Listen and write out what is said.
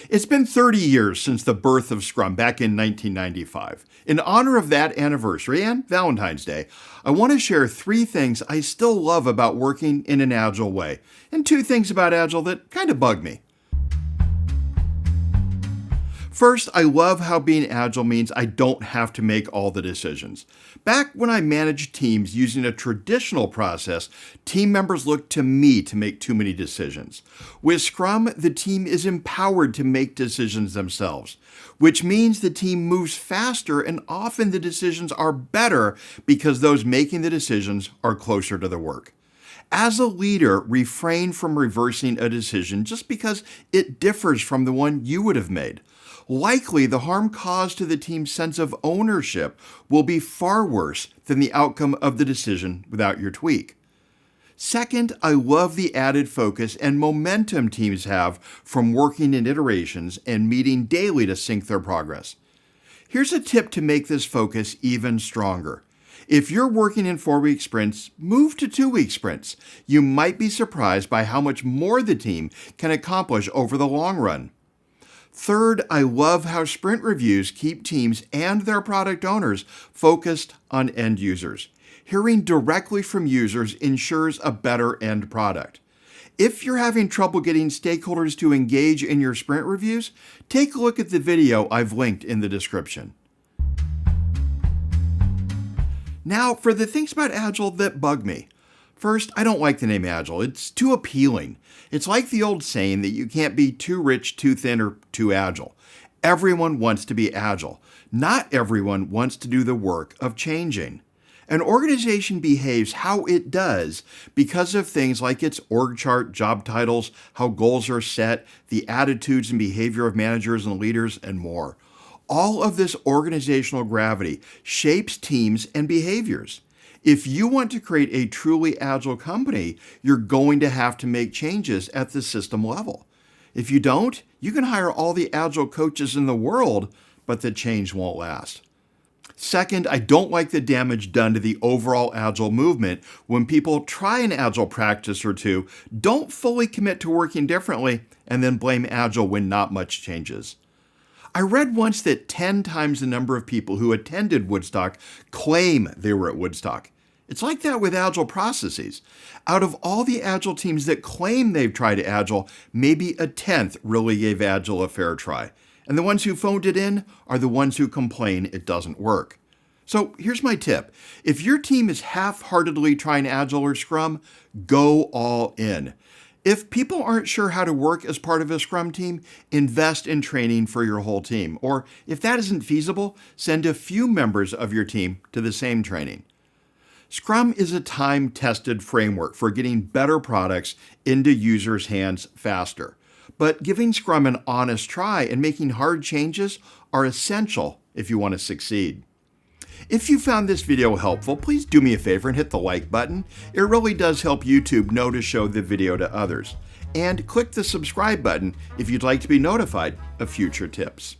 It's been 30 years since the birth of Scrum back in 1995. In honor of that anniversary and Valentine's Day, I want to share 3 things I still love about working in an Agile way, and 2 things about Agile that kind of bug me. First, I love how being Agile means I don't have to make all the decisions. Back when I managed teams using a traditional process, team members looked to me to make too many decisions. With Scrum, the team is empowered to make decisions themselves, which means the team moves faster and often the decisions are better because those making the decisions are closer to the work. As a leader, refrain from reversing a decision just because it differs from the one you would have made. Likely, the harm caused to the team's sense of ownership will be far worse than the outcome of the decision without your tweak. Second, I love the added focus and momentum teams have from working in iterations and meeting daily to sync their progress. Here's a tip to make this focus even stronger. If you're working in 4-week sprints, move to 2-week sprints. You might be surprised by how much more the team can accomplish over the long run. Third, I love how sprint reviews keep teams and their product owners focused on end users. Hearing directly from users ensures a better end product. If you're having trouble getting stakeholders to engage in your sprint reviews, take a look at the video I've linked in the description. Now, for the things about Agile that bug me. First, I don't like the name Agile. It's too appealing. It's like the old saying that you can't be too rich, too thin, or too agile. Everyone wants to be agile. Not everyone wants to do the work of changing. An organization behaves how it does because of things like its org chart, job titles, how goals are set, the attitudes and behavior of managers and leaders, and more. All of this organizational gravity shapes teams and behaviors. If you want to create a truly agile company, you're going to have to make changes at the system level. If you don't, you can hire all the agile coaches in the world, but the change won't last. Second, I don't like the damage done to the overall agile movement when people try an agile practice or two, don't fully commit to working differently, and then blame agile when not much changes. I read once that 10 times the number of people who attended Woodstock claim they were at Woodstock. It's like that with Agile processes. Out of all the Agile teams that claim they've tried Agile, maybe a 10th really gave Agile a fair try. And the ones who phoned it in are the ones who complain it doesn't work. So here's my tip. If your team is half-heartedly trying Agile or Scrum, go all in. If people aren't sure how to work as part of a Scrum team, invest in training for your whole team. Or if that isn't feasible, send a few members of your team to the same training. Scrum is a time-tested framework for getting better products into users' hands faster. But giving Scrum an honest try and making hard changes are essential if you want to succeed. If you found this video helpful, please do me a favor and hit the like button. It really does help YouTube know to show the video to others. And click the subscribe button if you'd like to be notified of future tips.